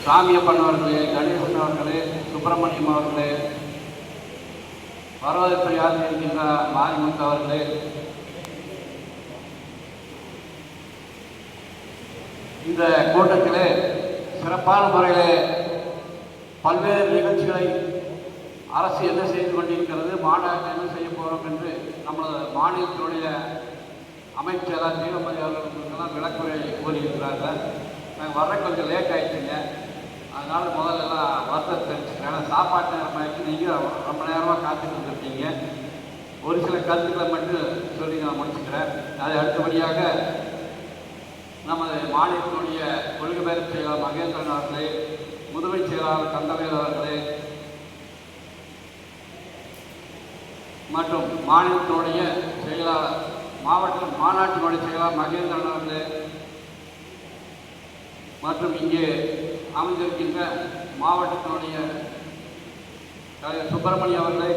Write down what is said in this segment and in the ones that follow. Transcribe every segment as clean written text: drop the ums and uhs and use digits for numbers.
சாமியப்பன் அவர்களே, கணேசன் அவர்களே, சுப்பிரமணியம் அவர்களே, வரவேற்புரையாற்றி இருக்கின்ற மாரிமுத்து அவர்களே, இந்த கூட்டத்திலே சிறப்பான முறையிலே பல்வேறு நிகழ்ச்சிகளை அரசு என்ன செய்து கொண்டிருக்கிறது, மாநாடு என்ன செய்ய போகிறோம் என்று நமது மாநிலத்தினுடைய அமைச்சர் தீனமதி அவர்களுக்கெல்லாம் விளக்குரை கூறியிருக்கிறார்கள். நாங்கள் வர்ற கொஞ்சம் லேட் ஆகிடுச்சுங்க, அதனால் முதல்லலாம் வருத்தத்தை தெரிஞ்சுக்கிறேன். ஏன்னா சாப்பாட்டு நேரம் ஆகிடுச்சு, நீங்கள் ரொம்ப நேரமாக காத்துட்டு இருந்திருக்கீங்க. ஒரு சில கருத்துக்களை மட்டும் சொல்லி நான் முடிச்சுக்கிறேன். அது அடுத்தபடியாக நமது மாநிலத்தினுடைய கொள்கை பயிர் செயலாளர் மகேந்திரன் அவர்களே, முதுமை செயலாளர் கந்தவேல் அவர்களே மற்றும் மாநிலத்தினுடைய செயலாளர் மாநாட்டினுடைய செயலாளர் மகேந்திரன் அவர்களே மற்றும் இங்கே அமைந்திருக்கின்ற மாவட்டத்தினுடைய சுப்பிரமணியம் அவர்களே,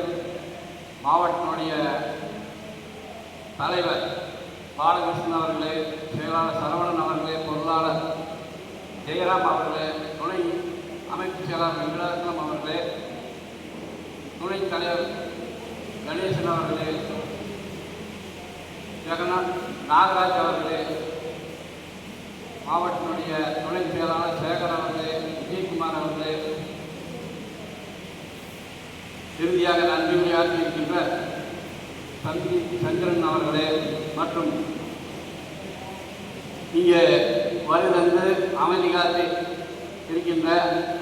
மாவட்டத்தினுடைய தலைவர் பாலகிருஷ்ணன் அவர்களே, செயலாளர் சரவணன் அவர்களே, பொருளாளர் ஜெயராம் அவர்களே, துணை அமைப்பு செயலாளர் வெங்கடாசலம் அவர்களே, துணைத் தலைவர் கணேசன் அவர்களே, ஜெகநாத் நாகராஜ் அவர்களே, மாவட்டத்தினுடைய துணை செயலாளர் சேகர் அவர்களே, விஜயகுமார் அவர்களே, இறுதியாக நன்றியுரையாற்றி இருக்கின்ற சந்திரன் அவர்களே மற்றும் இங்கே வருகின்ற அமைதி காத்து இருக்கின்ற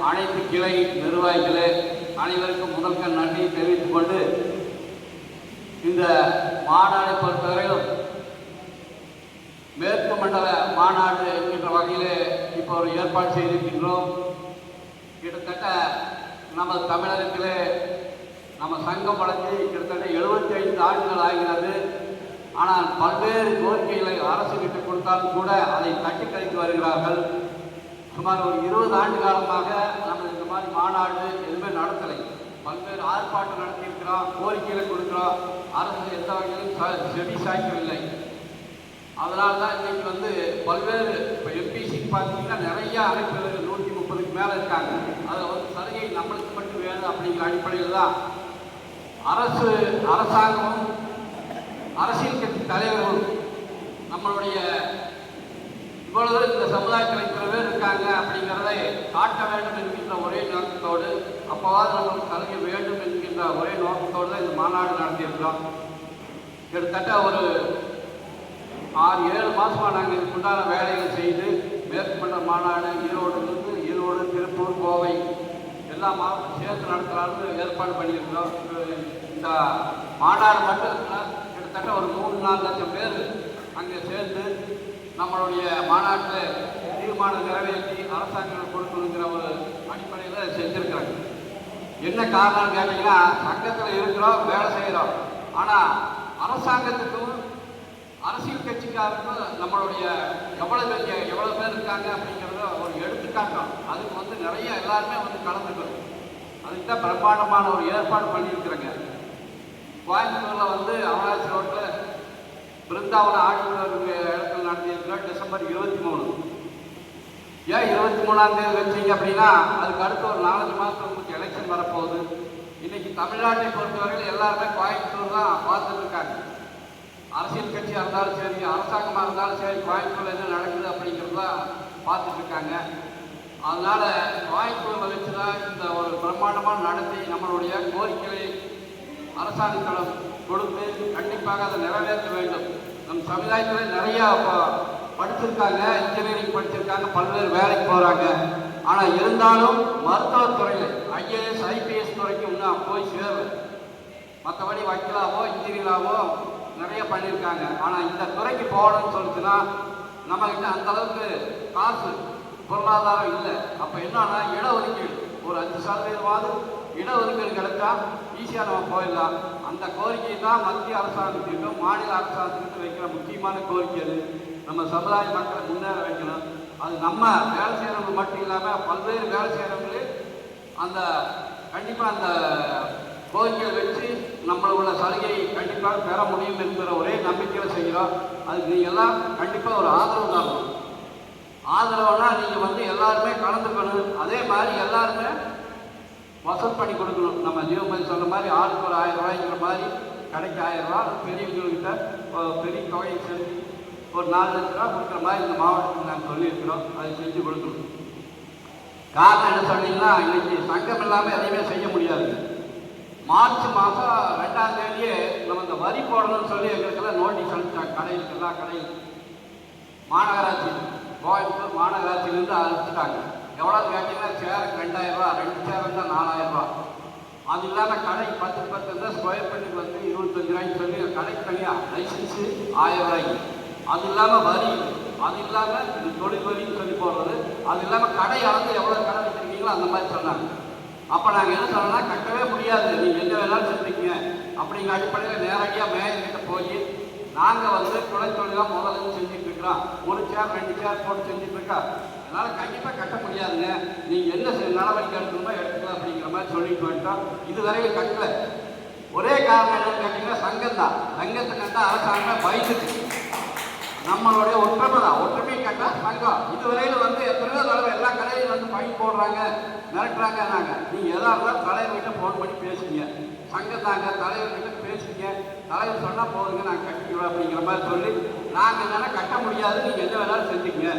அனைத்து கிளை நிர்வாகிகளே அனைவருக்கும் முதல்க நன்றி தெரிவித்துக் கொண்டு, இந்த மாநாட்டை பொறுத்தவரையிலும் மேற்கு மண்டல மாநாடு என்கின்ற வகையிலே இப்போ ஒரு ஏற்பாடு செய்திருக்கின்றோம். கிட்டத்தட்ட நமது தமிழகத்திலே நம்ம சங்கம் வளர்ச்சி கிட்டத்தட்ட 75 ஆண்டுகள் ஆகிறது. ஆனால் பல்வேறு கோரிக்கைகளை அரசு கிட்ட கொடுத்தாலும் கூட அதை தட்டி கழித்து வருகிறார்கள். சுமார் ஒரு 20 ஆண்டு காலமாக நம்ம இந்த மாதிரி மாநாடு எதுவுமே நடத்தலை. பல்வேறு ஆர்ப்பாட்டம் நடத்தியிருக்கிறோம், கோரிக்கைகளை கொடுக்கிறோம், அரசு எந்த வகையிலும் செவி சாய்க்கவில்லை. அதனால தான் இன்றைக்கி பல்வேறு இப்போ எம்பிசிக்கு பார்த்தீங்கன்னா நிறைய அமைப்புகள் 130க்கு மேலே இருக்காங்க. அதில் சலுகை நம்மளுக்கு மட்டும் வேணும் அப்படிங்கிற அடிப்படையில் தான் அரசாங்கமும் அரசியல் கட்சி தலைவர்களும் நம்மளுடைய இவ்வளவு இந்த சமுதாயத்தில் இத்தனை பேர் இருக்காங்க அப்படிங்கிறதை காட்ட வேண்டும் என்கின்ற ஒரே நோக்கத்தோடு, அப்போவாது நம்மளுக்கு சலுகை வேண்டும் என்கின்ற ஒரே நோக்கத்தோடு தான் இந்த மாநாடு நடத்தியிருக்கிறோம். கிட்டத்தட்ட ஒரு 6-7 மாதமாக நாங்கள் இதுக்குண்டான வேலைகளை செய்து மேற்கு மண்டல மாநாடு ஈரோடு, திருப்பூர், கோவை எல்லா மாவட்டம் சேர்த்து நடத்தலான்னு ஏற்பாடு பண்ணியிருக்கிறோம். இந்த மாநாடு மட்டும் கிட்டத்தட்ட ஒரு 3-4 லட்சம் பேர் அங்கே சேர்ந்து நம்மளுடைய மாநாட்டில் தீர்மானம் நிறைவேற்றி அரசாங்கம் கொடுக்கணுங்கிற ஒரு அடிப்படையில் செஞ்சுருக்கிறாங்க. என்ன காரணம்னு கேட்டிங்கன்னா, சங்கத்தில் இருக்கிறோம், வேலை செய்கிறோம். ஆனால் அரசாங்கத்துக்கும் அரசியல் கட்சிக்காருக்கும் நம்மளுடைய எவ்வளோ பேர் இருக்காங்க அப்படிங்கிறத ஒரு எடுத்துக்காட்டம். அதுக்கு நிறைய எல்லாருமே கலந்துக்கணும். அதுக்கு தான் பிரம்மாண்டமான ஒரு ஏற்பாடு பண்ணியிருக்கிறேங்க. கோயம்புத்தூரில் அவனாசி ரோட்டில் பிருந்தாவன ஆடிட்டோரிய இடத்துல நடத்தியிருக்கிறோம். டிசம்பர் 23. ஏன் 23ஆம் தேதி வச்சிங்க அப்படின்னா, அதுக்கு அடுத்து ஒரு 4 மாதத்துக்கு உங்களுக்கு எலெக்ஷன் வரப்போகுது. இன்றைக்கி தமிழ்நாட்டை பொறுத்தவரையில் எல்லாருமே கோயம்புத்தூர் தான் பார்த்துட்டு இருக்காங்க. அரசியல் கட்சியாக இருந்தாலும் சரி, அரசாங்கமாக இருந்தாலும் சரி, கோயம்புத்தூரில் என்ன நடக்குது அப்படிங்கிறதான் பார்த்துட்டு இருக்காங்க. அதனால் கோயம்புத்தூரில் வச்சு தான் இந்த ஒரு பிரம்மாண்டமாக நடத்தி நம்மளுடைய கோரிக்கைகளை அரசாங்கத்திடம் கொடுத்து கண்டிப்பாக அதை நிறைவேற்ற வேண்டும். நம் சமுதாயத்தில் நிறையா படிச்சிருக்காங்க, இன்ஜினியரிங் படிச்சிருக்காங்க, பல்வேறு வேலைக்கு போகிறாங்க. ஆனால் இருந்தாலும் மருத்துவத்துறையில் IAS IPS துறைக்கு இன்னும் போய் சேரல. மற்றபடி வக்கீலாவோ இன்ஜினியராகவோ நிறைய பண்ணியிருக்காங்க. ஆனால் இந்த துறைக்கு போகணும்னு சொல்லிச்சுன்னா நம்மகிட்ட அந்தளவுக்கு காசு பொருளாதாரம் இல்லை. அப்போ என்னன்னா இடஒதுக்கீடு ஒரு 5% இடஒதுக்கீடு கிடைச்சா ஈஸியாக நம்ம போயிடலாம். அந்த கோரிக்கை தான் மத்திய அரசாங்கத்திற்கும் மாநில அரசாங்கத்திற்கும் வைக்கிற முக்கியமான கோரிக்கை. அது நம்ம சமுதாய மக்களை முன்னேற வைக்கணும். அது நம்ம வேலை செய்கிறவங்க மட்டும் இல்லாமல் பல்வேறு வேலை செய்கிறவங்களே கண்டிப்பாக அந்த கோரிக்கையை வச்சு நம்மளோட சலுகையை கண்டிப்பாக பெற முடியும் என்கிற ஒரே நம்பிக்கையில் செய்கிறோம். அதுக்கு நீங்கள் எல்லாம் கண்டிப்பாக ஒரு ஆதரவு தரணும். ஆதரவுனா நீங்கள் வந்து எல்லாருமே கலந்துக்கணும். அதே மாதிரி எல்லாருமே வசூல் பண்ணி கொடுக்கணும். நம்ம ஜீவமதி சொன்ன மாதிரி ஆளுக்கு ஒரு 1000 ரூபாய்ங்கிற மாதிரி கடைக்கு 1000 ரூபா, பெரியவங்கள்கிட்ட பெரிய தொகையை செலுத்தி ஒரு 4 லட்ச ரூபா கொடுக்குற மாதிரி இந்த மாவட்டத்துக்கு நாங்கள் சொல்லியிருக்கிறோம். அதை செஞ்சு கொடுக்கணும். காரணம் என்ன சொன்னீங்கன்னா, இன்னைக்கு சங்கம் இல்லாமல் எதையுமே செய்ய முடியாது. மார்ச் மாதம் 2ஆம் தேதியே நம்ம இந்த வரி போடணும்னு சொல்லி எங்களுக்கெல்லாம் நோட்டீஸ் அனுப்பிச்சாங்க. கடைகளுக்கு எல்லா கடைகளுக்கும் மாநகராட்சி கோயம்புத்தூர் மாநகராட்சியிலேருந்து அனுப்பிச்சிட்டாங்க. எவ்வளோ கேட்டிங்கன்னா சேருக்கு 2000 ரூபா, 2 சேர் இருந்தால் 4000 ரூபா. அது இல்லாமல் கடை 10 இருந்தால் ஸ்கொயர் ஃபீட்டுக்கு வந்து 25 ரூபாய்க்கு சொல்லி கடைக்கு தனியாக லைசன்ஸு 1000 ரூபாய்க்கு. அது இல்லாமல் வரி, அது இல்லாமல் இது தொழில் வரின்னு சொல்லி போடுறது, அது இல்லாமல் கடை அளந்து எவ்வளோ கடை வச்சுருக்கீங்களோ அந்த மாதிரி சொன்னாங்க. அப்போ நாங்கள் என்ன சொன்னோம்னா, கட்டவே முடியாது, நீங்கள் எங்கே வேணாலும் செஞ்சுக்கீங்க அப்படிங்கிற அடிப்படையில் நேரடியாக மேயர்கிட்ட போய் நாங்கள் வந்து துணை தொழிலாக முதல்ல செஞ்சுட்டு இருக்கிறோம். 1 சேர் 2 சேர் போட்டு செஞ்சுட்டு இருக்கோம். அதனால் கண்டிப்பாக கட்ட முடியாதுங்க, நீங்கள் என்ன நடவடிக்கை எடுக்கணுமோ எடுத்துக்கலாம் அப்படிங்கிற மாதிரி சொல்லிட்டு வந்துட்டோம். இதுவரையும் கட்டல. ஒரே காரணம் என்னன்னு கேட்டிங்கன்னா, சங்கம் தான். சங்கத்தை கட்டால் அரசாங்கம் பயந்துச்சு. நம்மளுடைய ஒற்றுமை தான். ஒற்றுமை கட்டால் சங்கம். இதுவரையில் வந்து எத்தனையோ தடவை எல்லா கடையிலும் வந்து ஃபைன் போடுறாங்க, மிரட்டுறாங்க. நாங்கள் நீங்கள் எதாக இருந்தாலும் தலைவர்கிட்ட ஃபோன் பண்ணி பேசுங்க. சங்கத்தாங்க தலைவர்கிட்ட பேசுங்க. தலைவர் சொன்னால் போதுங்க, நாங்கள் கட்டிக்கிறோம் அப்படிங்கிற மாதிரி சொல்லி நாங்கள் என்னென்னா கட்ட முடியாது, நீங்கள் என்ன வேணாலும் செஞ்சுக்கங்க